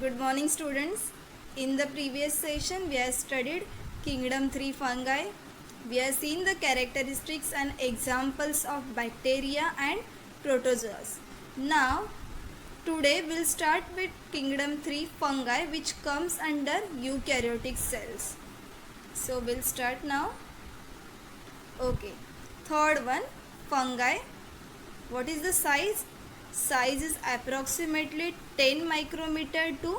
Good morning, students. In the previous session, we have studied Kingdom 3 fungi. We have seen the characteristics and examples of bacteria and protozoas. Now, today we'll start with Kingdom 3 fungi, which comes under eukaryotic cells. So, we'll start now. Okay. Third one, fungi. What is the size? Size is approximately 10 micrometer to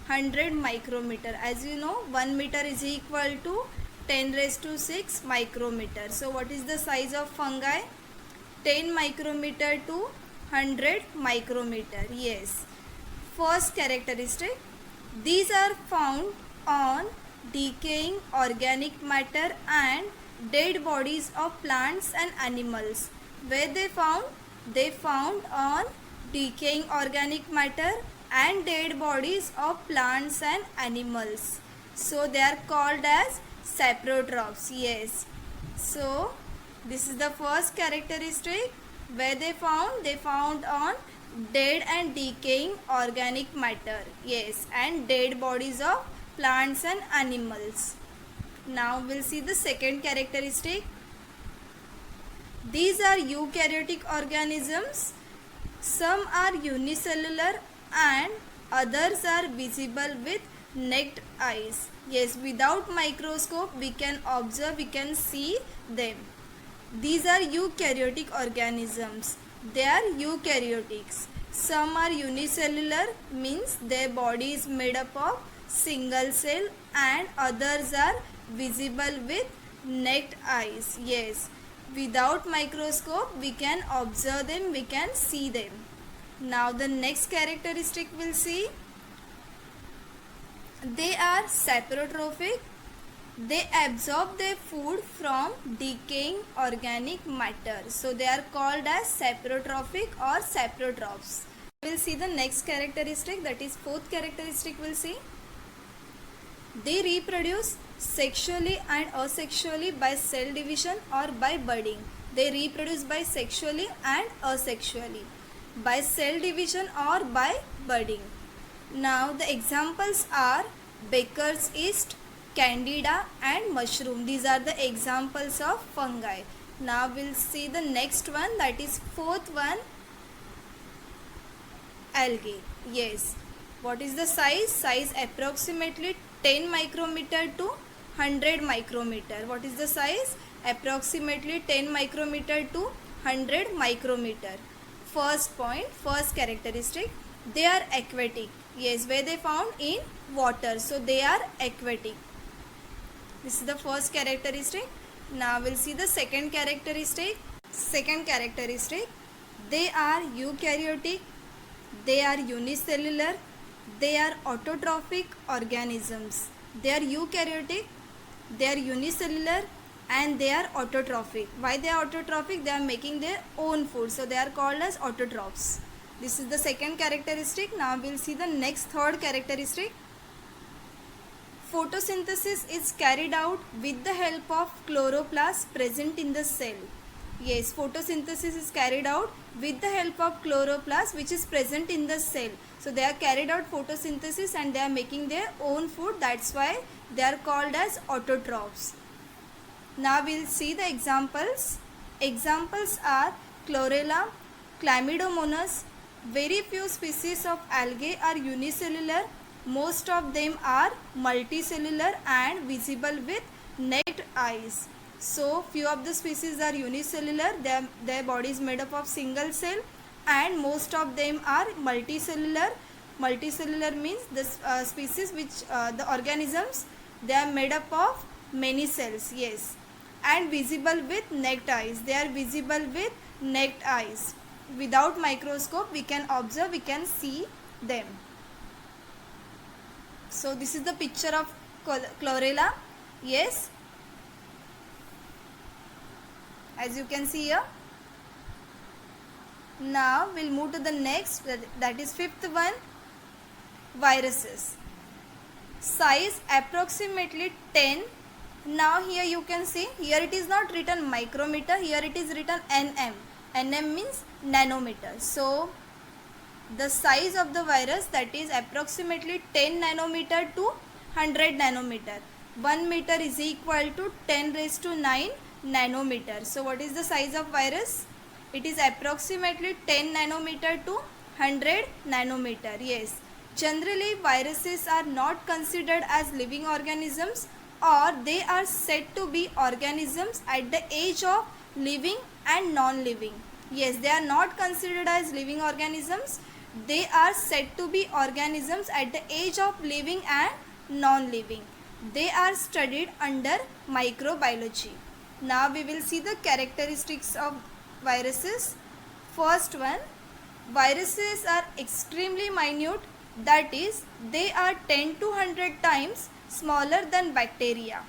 100 micrometer. As you know, 1 meter is equal to 10 raised to 6 micrometer. So what is the size of fungi? 10 micrometer to 100 micrometer. Yes. First characteristic, these are found on decaying organic matter and dead bodies of plants and animals. Where they found? They found on decaying organic matter and dead bodies of plants and animals. So they are called as saprotrophs. Yes. So this is the first characteristic. Where they found? They found on dead and decaying organic matter. Yes, and dead bodies of plants and animals. Now we'll see the second characteristic. These are eukaryotic organisms. Some are unicellular and others are visible with naked eyes. Yes, without microscope we can observe, we can see them. These are eukaryotic organisms. They are eukaryotics. Some are unicellular, means their body is made up of single cell, and others are visible with naked eyes. Yes, without microscope we can observe them, we can see them. Now the next characteristic we'll see. They are saprotrophic. They absorb their food from decaying organic matter. So they are called as saprotrophic or saprotrophs. We'll see the next characteristic, that is fourth characteristic we'll see. They reproduce sexually and asexually by cell division or by budding. They reproduce by sexually and asexually, by cell division or by budding. Now the examples are baker's yeast, candida and mushroom. These are the examples of fungi. Now we'll see the next one, that is fourth one, algae. Yes. What is the size? Size approximately 10 micrometer to 100 micrometer. What is the size? Approximately 10 micrometer to 100 micrometer. First point, first characteristic, they are aquatic. Yes, where they found? In water. So they are aquatic. This is the first characteristic. Now we'll see the second characteristic. Second characteristic, they are eukaryotic, they are unicellular, they are autotrophic organisms. They are eukaryotic, they are unicellular and they are autotrophic. Why they are autotrophic? They are making their own food. So they are called as autotrophs. This is the second characteristic. Now we'll see the next third characteristic. Photosynthesis is carried out with the help of chloroplast present in the cell. Yes, photosynthesis is carried out with the help of chloroplast which is present in the cell. So they are carried out photosynthesis and they are making their own food. That's why they are called as autotrophs. Now we'll see the examples. Examples are chlorella, chlamydomonas. Very few species of algae are unicellular. Most of them are multicellular and visible with naked eyes. So few of the species are unicellular, their body is made up of single cell, and most of them are multicellular. Multicellular means the species which the organisms, they are made up of many cells. Yes, and visible with naked eyes. They are visible with naked eyes. Without microscope we can observe, we can see them. So this is the picture of chlorella. Yes, as you can see here. Now we'll move to the next, that is fifth one, viruses. Size approximately 10. Now here you can see, here it is not written micrometer, here it is written nm. nm means nanometer. So The size of the virus, that is approximately 10 nanometer to 100 nanometer. 1 meter is equal to 10 raised to 9 nanometer. So what is the size of virus? It is approximately 10 nanometer to 100 nanometer. Yes. Generally, viruses are not considered as living organisms, or they are said to be organisms at the age of living and non-living. Yes, they are not considered as living organisms. They are said to be organisms at the age of living and non-living. They are studied under microbiology. Now we will see the characteristics of viruses. First one, viruses are extremely minute, that is, they are 10 to 100 times smaller than bacteria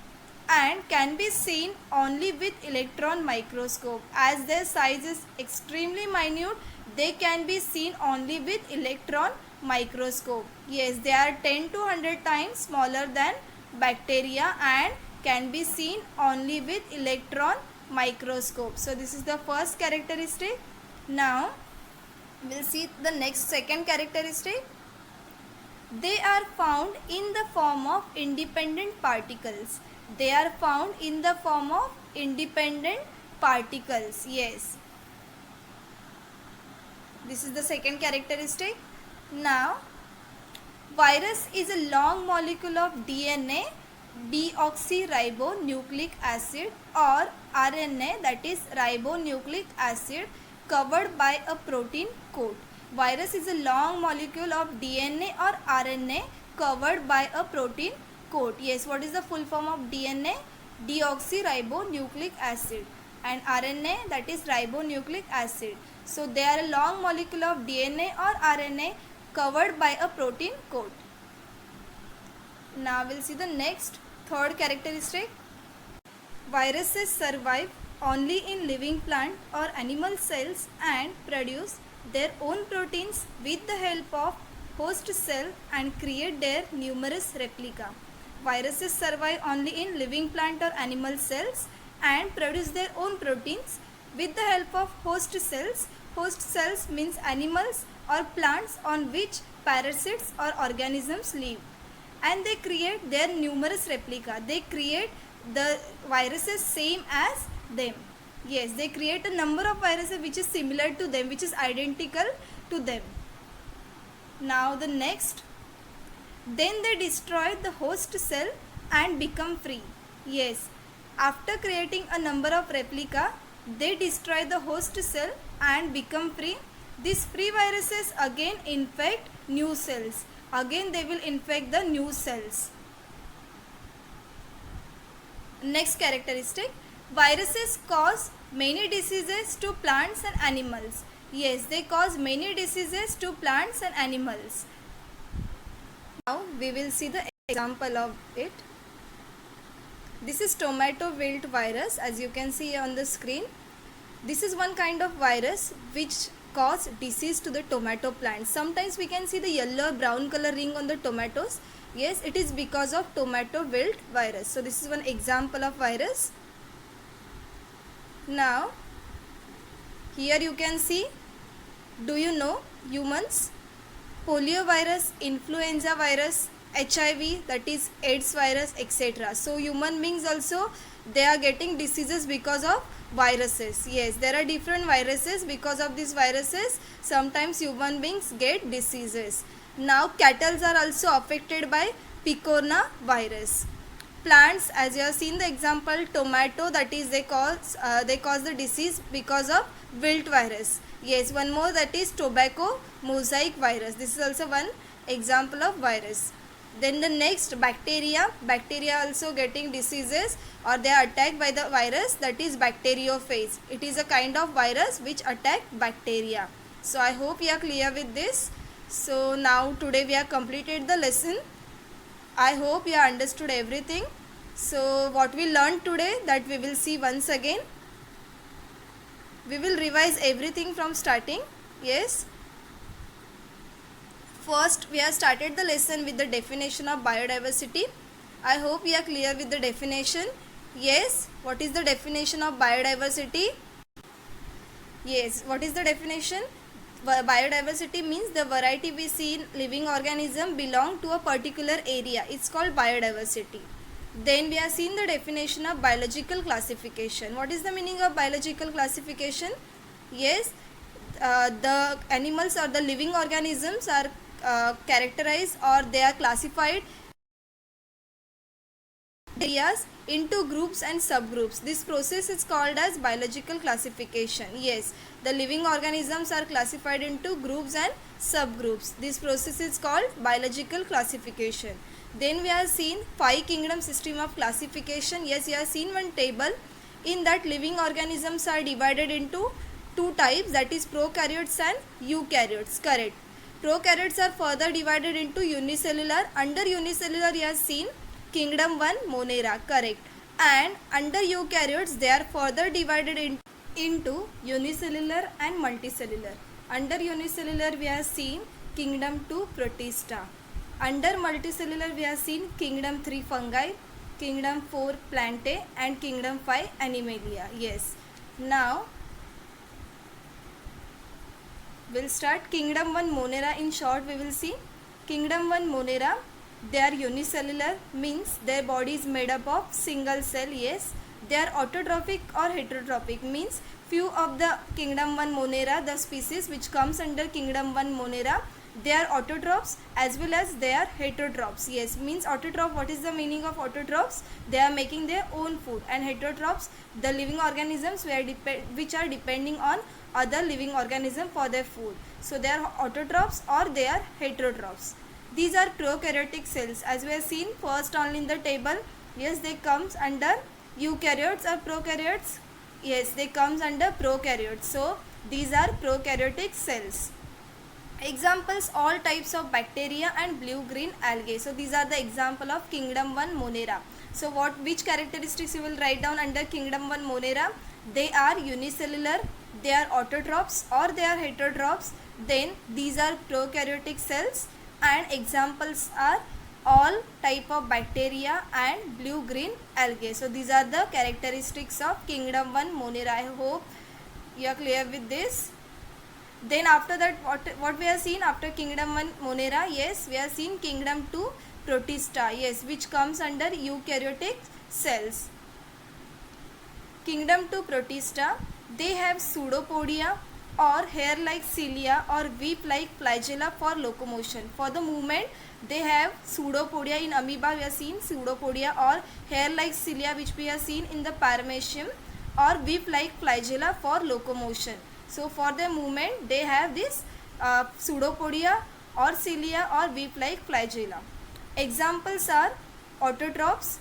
and can be seen only with electron microscope. As their size is extremely minute, they can be seen only with electron microscope. Yes, they are 10 to 100 times smaller than bacteria and can be seen only with electron microscope. So this is the first characteristic. Now we'll see the next second characteristic. They are found in the form of independent particles. They are found in the form of independent particles. Yes. This is the second characteristic. Now, virus is a long molecule of DNA, deoxyribonucleic acid, or RNA, that is ribonucleic acid, covered by a protein coat. Virus is a long molecule of DNA or RNA covered by a protein coat. Yes, what is the full form of DNA? Deoxyribonucleic acid, and RNA, that is ribonucleic acid. So they are a long molecule of DNA or RNA covered by a protein coat. Now we'll see the next third characteristic. Viruses survive only in living plant or animal cells and produce their own proteins with the help of host cell and create their numerous replica. Viruses survive only in living plant or animal cells and produce their own proteins with the help of host cells. Host cells means animals or plants on which parasites or organisms live, and they create their numerous replica. They create the viruses same as them. Yes, they create a number of viruses which is similar to them, which is identical to them. Now the next, then they destroy the host cell and become free. Yes, after creating a number of replica, they destroy the host cell and become free. These free viruses again infect new cells. Again they will infect the new cells. Next characteristic, viruses cause many diseases to plants and animals. Yes, they cause many diseases to plants and animals. Now we will see the example of it. This is tomato wilt virus, as you can see on the screen. This is one kind of virus which cause disease to the tomato plant. Sometimes we can see the yellow brown color ring on the tomatoes. Yes, it is because of tomato wilt virus. So this is one example of virus. Now here you can see, do you know humans, polio virus, influenza virus, HIV, that is AIDS virus, etc. So human beings also, they are getting diseases because of viruses. Yes, there are different viruses. Because of these viruses, sometimes human beings get diseases. Now cattle are also affected by picorna virus. Plants, as you have seen the example, tomato, that is they cause the disease because of wilt virus. Yes, one more, that is tobacco mosaic virus. This is also one example of virus. Then the next, bacteria. Bacteria also getting diseases, or they are attacked by the virus, that is bacteriophage. It is a kind of virus which attack bacteria. So I hope you are clear with this. So now today we have completed the lesson. I hope you have understood everything. So what we learned today, that we will see once again. We will revise everything from starting. Yes. First, we have started the lesson with the definition of biodiversity. I hope you are clear with the definition. Yes, what is the definition of biodiversity? Yes, what is the definition? Biodiversity means the variety we see in living organism belong to a particular area. It's called biodiversity. Then we have seen the definition of biological classification. What is the meaning of biological classification? Yes, the animals or the living organisms are characterized, or they are classified areas into groups and subgroups. This process is called as biological classification. Yes, the living organisms are classified into groups and subgroups. This process is called biological classification. Then we have seen 5 kingdom system of classification. Yes, you have seen one table. In that, living organisms are divided into 2 types, that is prokaryotes and eukaryotes. Correct. Prokaryotes are further divided into unicellular. Under unicellular you have seen kingdom 1 Monera. Correct. And under eukaryotes they are further divided into unicellular and multicellular. Under unicellular we have seen kingdom 2 Protista. Under multicellular we have seen kingdom 3 Fungi, kingdom 4 Plantae and kingdom 5 Animalia. Yes. Now we'll start kingdom 1 Monera. In short we will see kingdom 1 Monera. They are unicellular, means their body is made up of single cell. Yes, they are autotrophic or heterotrophic, means few of the kingdom 1 Monera, the species which comes under kingdom 1 Monera, they are autotrophs as well as they are heterotrophs. Yes, means autotroph, what is the meaning of autotrophs? They are making their own food, and heterotrophs, the living organisms which are depending on other living organism for their food. So they are autotrophs or they are heterotrophs. These are prokaryotic cells, as we have seen first only in the table. Yes, they comes under eukaryotes or prokaryotes. Yes, they comes under prokaryotes. So these are prokaryotic cells. Examples: all types of bacteria and blue-green algae. So these are the example of kingdom 1 Monera. So which characteristics you will write down under kingdom 1 Monera? They are unicellular, they are autotrophs or they are heterotrophs. Then these are prokaryotic cells, and examples are all type of bacteria and blue-green algae. So these are the characteristics of kingdom 1 Monera. I hope you are clear with this. Then after that, what we have seen after kingdom 1 Monera? Yes, we have seen kingdom 2 Protista. Yes, which comes under eukaryotic cells. Kingdom 2 Protista, they have pseudopodia or hair-like cilia or whip-like flagella for locomotion. For the movement, they have pseudopodia. In amoeba we have seen pseudopodia or hair-like cilia, which we have seen in the paramecium, or whip-like flagella for locomotion. So for their movement they have this pseudopodia or cilia or whip-like flagella. Examples are autotrophs,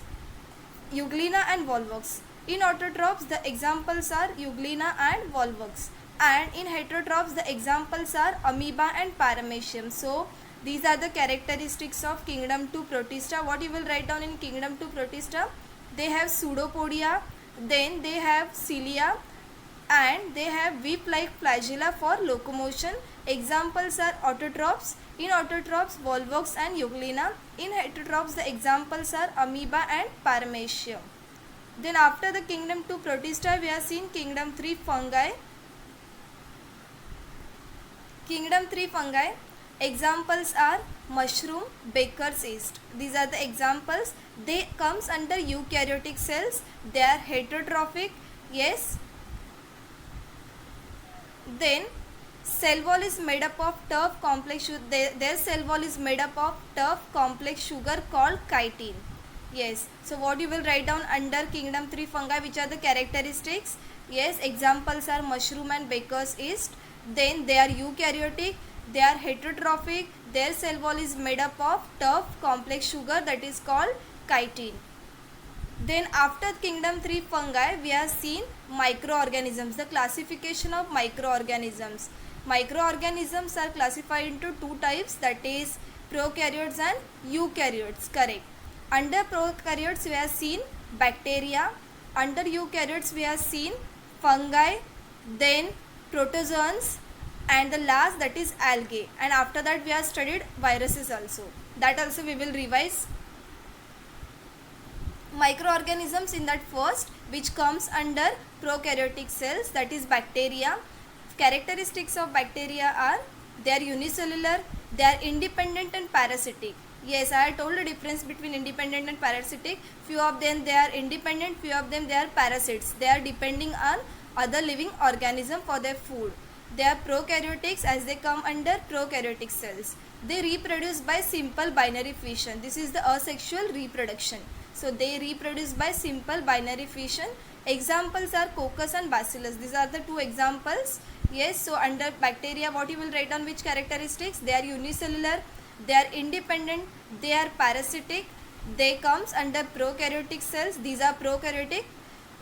Euglena and Volvox. In autotrophs the examples are Euglena and Volvox, and in heterotrophs the examples are amoeba and paramecium. So these are the characteristics of kingdom 2 Protista. What you will write down in kingdom 2 Protista? They have pseudopodia, then they have cilia, and they have whip-like flagella for locomotion. Examples are autotrophs. In autotrophs Volvox and Euglena. In heterotrophs the examples are amoeba and paramecium. Then after the kingdom 2 Protista we have seen kingdom 3 Fungi. Kingdom 3 Fungi, examples are mushroom, baker's yeast. These are the examples. They comes under eukaryotic cells. They are heterotrophic. Yes. Then cell wall is made up of tough complex their cell wall is made up of tough complex sugar called chitin. Yes. So what you will write down under kingdom 3 Fungi? Which are the characteristics? Yes, examples are mushroom and baker's yeast. Then they are eukaryotic, they are heterotrophic, their cell wall is made up of tough complex sugar, that is called chitin. Then after kingdom 3 Fungi we have seen microorganisms, the classification of microorganisms. Microorganisms are classified into 2 types, that is prokaryotes and eukaryotes. Correct. Under prokaryotes we have seen bacteria, under eukaryotes we have seen fungi, then protozoans, and the last, that is algae. And after that we have studied viruses also. That also we will revise. Microorganisms in that first, which comes under prokaryotic cells, that is bacteria. Characteristics of bacteria are they are unicellular, they are independent and parasitic. Yes, I told the difference between independent and parasitic. Few of them they are independent, few of them they are parasites. They are depending on other living organism for their food. They are prokaryotics as they come under prokaryotic cells. They reproduce by simple binary fission. This is the asexual reproduction. So they reproduce by simple binary fission. Examples are coccus and bacillus. These are the two examples. Yes, so under bacteria what you will write down which characteristics? They are unicellular, they are independent, they are parasitic, they comes under prokaryotic cells. These are prokaryotic.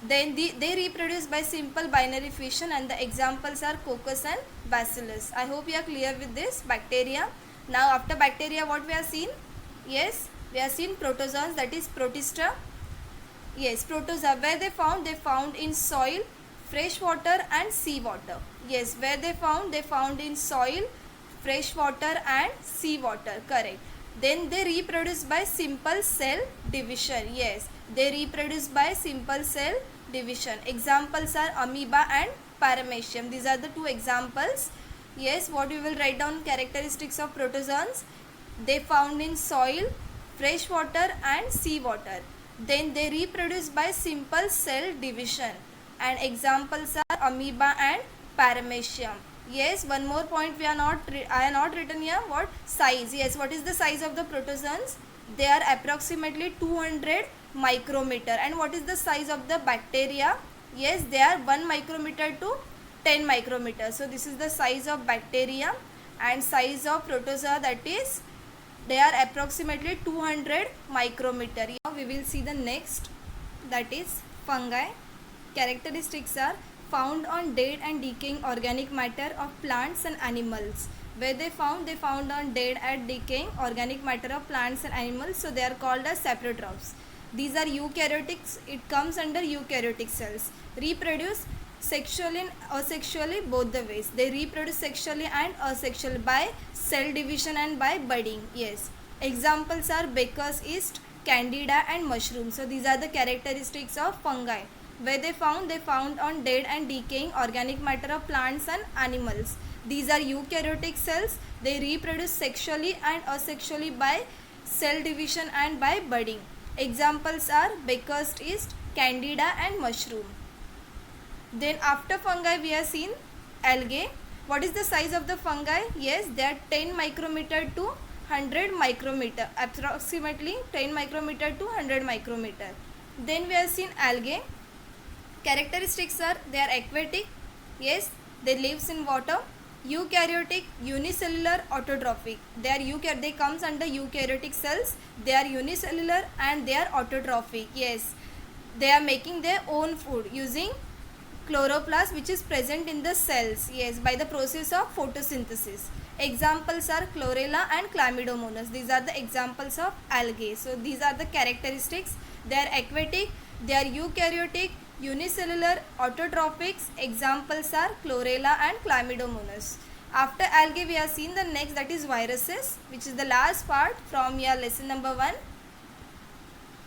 Then they reproduce by simple binary fission, and the examples are coccus and bacillus. I hope you are clear with this bacteria. Now after bacteria what we have seen? Yes, we have seen protozoans, that is protista. Yes, protozoa, where they found? They found in soil, fresh water and sea water. Yes, where they found? They found in soil, fresh water and sea water. Correct. Then they reproduce by simple cell division. Yes, they reproduce by simple cell division. Examples are amoeba and paramecium. These are the two examples. Yes, what we will write down characteristics of protozoans? They found in soil, fresh water and sea water. Then they reproduce by simple cell division, and examples are amoeba and paramecium. Yes, one more point we are not I have not written here. What? Size. Yes, what is the size of the protozoans? They are approximately 200 micrometer. And what is the size of the bacteria? Yes, they are 1 micrometer to 10 micrometer. So this is the size of bacteria, and size of protozoa, that is they are approximately 200 micrometer. Now we will see the next, that is fungi. Characteristics are found on dead and decaying organic matter of plants and animals. Where they found? They found on dead and decaying organic matter of plants and animals. So they are called as saprotrophs. These are eukaryotics. It comes under eukaryotic cells. Reproduce sexually and asexually, both the ways. They reproduce sexually and asexually by cell division and by budding. Yes. Examples are Baker's yeast, candida and mushroom. So these are the characteristics of fungi. Where they found? They found on dead and decaying organic matter of plants and animals. These are eukaryotic cells. They reproduce sexually and asexually by cell division and by budding. Examples are Baker's yeast, candida and mushroom. Then after fungi we have seen algae. What is the size of the fungi? Yes, they are 10 micrometer to 100 micrometer, approximately 10 micrometer to 100 micrometer. Then we have seen algae. Characteristics are they are aquatic. Yes, they lives in water. Eukaryotic, unicellular, autotrophic. They comes under eukaryotic cells. They are unicellular and they are autotrophic. Yes, they are making their own food using chloroplast, which is present in the cells. Yes, by the process of photosynthesis. Examples are chlorella and chlamydomonas. These are the examples of algae. So these are the characteristics. They are aquatic, they are eukaryotic, unicellular, autotrophics. Examples are chlorella and chlamydomonas. After algae we have seen the next, that is viruses, which is the last part from your lesson number 1.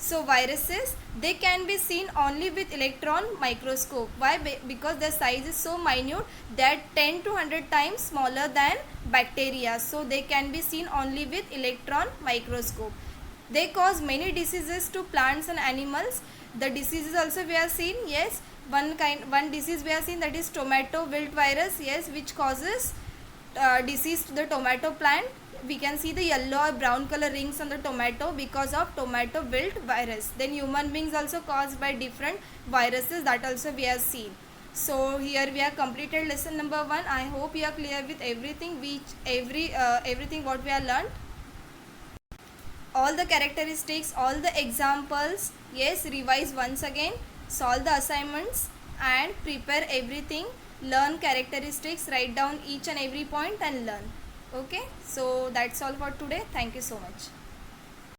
So viruses, they can be seen only with electron microscope. Why? Because their size is so minute, they are 10 to 100 times smaller than bacteria. So they can be seen only with electron microscope. They cause many diseases to plants and animals. The diseases also we have seen. Yes, one disease we have seen, that is tomato wilt virus. Yes, which causes disease to the tomato plant. We can see the yellow or brown color rings on the tomato because of tomato wilt virus. Then human beings also caused by different viruses, that also we have seen. So here we have completed lesson number 1. I hope you are clear with everything, everything what we have learned. All the characteristics, all the examples. Yes, revise once again, solve the assignments and prepare everything. Learn characteristics, write down each and every point and learn. Okay, so that's all for today. Thank you so much.